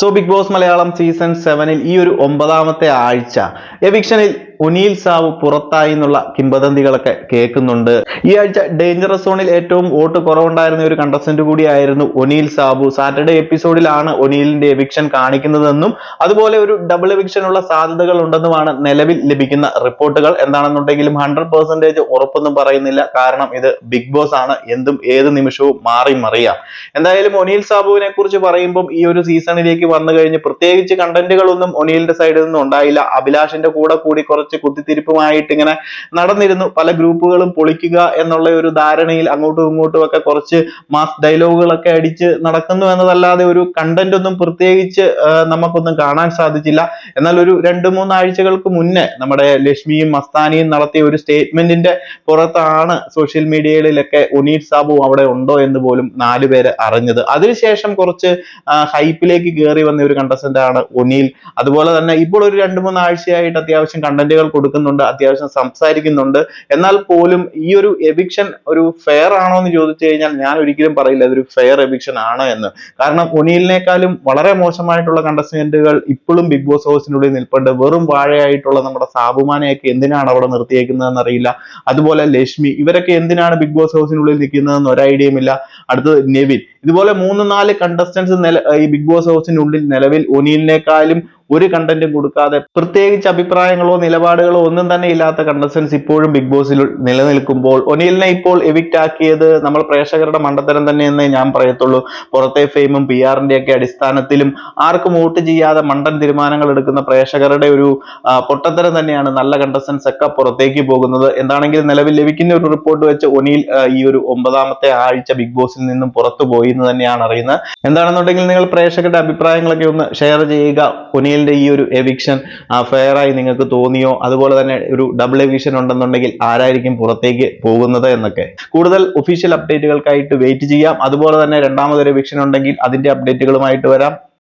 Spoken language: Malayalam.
So big boss Malayalam season 7-ൽ ഈ ഒരു 9ാമത്തെ ആഴ്ച എവിക്ഷനിൽ ഒനീൽ സാവു പുറത്തായി എന്നുള്ള കിംവദന്തികളൊക്കെ കേൾക്കുന്നുണ്ട്. ഈ ആഴ്ച ഡേഞ്ചറസ് സോണിൽ ഏറ്റവും വോട്ട് കുറവുണ്ടായിരുന്ന ഒരു കണ്ടസ്റ്റന്റ് കൂടിയായിരുന്നു ഒനീൽ സാബു. സാറ്റർഡേ എപ്പിസോഡിലാണ് ഒനീലിന്റെ എവിക്ഷൻ കാണിക്കുന്നതെന്നും അതുപോലെ ഒരു ഡബിൾ എവിക്ഷൻ ഉള്ള സാധ്യതകൾ ഉണ്ടെന്നുമാണ് നിലവിൽ ലഭിക്കുന്ന റിപ്പോർട്ടുകൾ. എന്താണെന്നുണ്ടെങ്കിലും 100% ഉറപ്പൊന്നും പറയുന്നില്ല, കാരണം ഇത് ബിഗ് ബോസ് ആണ്, എന്തും ഏത് നിമിഷവും മാറി മറിയാം. എന്തായാലും ഒനീൽ സാബുവിനെ കുറിച്ച് പറയുമ്പോൾ ഈ ഒരു സീസണിലേക്ക് വന്നു കഴിഞ്ഞ് പ്രത്യേകിച്ച് കണ്ടന്റുകളൊന്നും ഒനീലിന്റെ സൈഡിൽ നിന്നും ഉണ്ടായില്ല. അഭിലാഷിന്റെ കൂടെ കൂടി കുറച്ച് കുത്തിത്തിരിപ്പുമായിട്ട് ഇങ്ങനെ നടന്നിരുന്നു. പല ഗ്രൂപ്പുകളും പൊളിക്കുക എന്നുള്ള ഒരു ധാരണയിൽ അങ്ങോട്ടും ഇങ്ങോട്ടും ഒക്കെ കുറച്ച് മാസ് ഡയലോഗുകളൊക്കെ അടിച്ച് നടക്കുന്നു എന്നതല്ലാതെ ഒരു കണ്ടന്റ് ഒന്നും പ്രത്യേകിച്ച് നമുക്കൊന്നും കാണാൻ സാധിച്ചില്ല. എന്നാൽ ഒരു 2-3 ആഴ്ചകൾക്ക് മുന്നേ നമ്മുടെ ലക്ഷ്മിയും മസ്താനിയും നടത്തിയ ഒരു സ്റ്റേറ്റ്മെന്റിന്റെ പുറത്താണ് സോഷ്യൽ മീഡിയയിലൊക്കെ ഒനീൽ സാബു അവിടെ ഉണ്ടോ എന്ന് പോലും 4 പേര് അറിഞ്ഞത്. അതിനുശേഷം കുറച്ച് ഹൈപ്പിലേക്ക് കയറി വന്ന ഒരു കണ്ടസ്റ്റന്റ് ആണ് ഒനീൽ. അതുപോലെ തന്നെ ഇപ്പോൾ ഒരു 2-3 ആഴ്ചയായിട്ട് അത്യാവശ്യം കണ്ടന്റുകൾ കൊടുക്കുന്നുണ്ട്, അത്യാവശ്യം സംസാരിക്കുന്നുണ്ട്. എന്നാൽ പോലും ഈ ഒരു എവിക്ഷൻ ഒരു ഫെയർ ആണോ എന്ന് ചോദിച്ചു കഴിഞ്ഞാൽ ഞാൻ ഒരിക്കലും പറയില്ല അതൊരു ഫെയർ എവിക്ഷൻ ആണ് എന്ന്. കാരണം ഒനീലിനേക്കാളും വളരെ മോശമായിട്ടുള്ള കണ്ടസ്റ്റന്റുകൾ ഇപ്പോഴും ബിഗ് ബോസ് ഹൗസിനുള്ളിൽ നിൽപ്പുണ്ട്. വെറും വാഴയായിട്ടുള്ള നമ്മുടെ സാബുമാനെയൊക്കെ എന്തിനാണ് അവിടെ നിർത്തിയേക്കുന്നതെന്ന് അറിയില്ല. അതുപോലെ ലക്ഷ്മി, ഇവരൊക്കെ എന്തിനാണ് ബിഗ് ബോസ് ഹൗസിനുള്ളിൽ നിൽക്കുന്നതെന്ന് ഒരു ഐഡിയയും ഇല്ല. അടുത്തത് നെവിൻ. ഇതുപോലെ 3-4 കണ്ടസ്റ്റൻസ് ഈ ബിഗ് ബോസ് ഹൗസിനുള്ളിൽ നിലവിൽ ഒനീലിനേക്കാളും ഒരു കണ്ടന്റും കൊടുക്കാതെ പ്രത്യേകിച്ച് അഭിപ്രായങ്ങളോ നിലപാടുകളോ ഒന്നും തന്നെ ഇല്ലാത്ത കണ്ടസ്റ്റൻസ് ഇപ്പോഴും ബിഗ് ബോസിൽ നിലനിൽക്കുമ്പോൾ ഒനീലിനെ ഇപ്പോൾ എവിക്റ്റ് ആക്കിയത് നമ്മൾ പ്രേക്ഷകരുടെ മണ്ടത്തരം തന്നെ എന്നേ ഞാൻ പറയത്തുള്ളൂ. പുറത്തെ ഫെയിമും PR-ന്റെ ഒക്കെ അടിസ്ഥാനത്തിലും ആർക്കും വോട്ട് ചെയ്യാതെ മണ്ടൻ തീരുമാനങ്ങൾ എടുക്കുന്ന പ്രേക്ഷകരുടെ ഒരു പൊട്ടത്തരം തന്നെയാണ് നല്ല കണ്ടസ്റ്റൻസ് ഒക്കെ പുറത്തേക്ക് പോകുന്നത്. എന്താണെങ്കിലും നിലവിൽ ലഭിക്കുന്ന ഒരു റിപ്പോർട്ട് വെച്ച് ഒനീൽ ഈ ഒരു 9ാമത്തെ ആഴ്ച ബിഗ് ബോസിൽ നിന്നും പുറത്തു പോയി എന്ന് തന്നെയാണ് അറിയുന്നത്. എന്താണെന്നുണ്ടെങ്കിൽ നിങ്ങൾ പ്രേക്ഷകരുടെ അഭിപ്രായങ്ങളൊക്കെ ഒന്ന് ഷെയർ ചെയ്യുക. ഒനീലിന്റെ ഈ ഒരു എവിക്ഷൻ ഫെയർ ആയി നിങ്ങൾക്ക് തോന്നിയോ? അതുപോലെ തന്നെ ഒരു ഡബിൾ എവിക്ഷൻ ഉണ്ടെന്നുണ്ടെങ്കിൽ ആരായിരിക്കും പുറത്തേക്ക് പോകുന്നത് എന്നൊക്കെ. കൂടുതൽ ഒഫീഷ്യൽ അപ്ഡേറ്റുകൾക്കായിട്ട് വെയിറ്റ് ചെയ്യാം. അതുപോലെ തന്നെ രണ്ടാമതൊരു എവിക്ഷൻ ഉണ്ടെങ്കിൽ അതിന്റെ അപ്ഡേറ്റുകളുമായിട്ട് വരാം.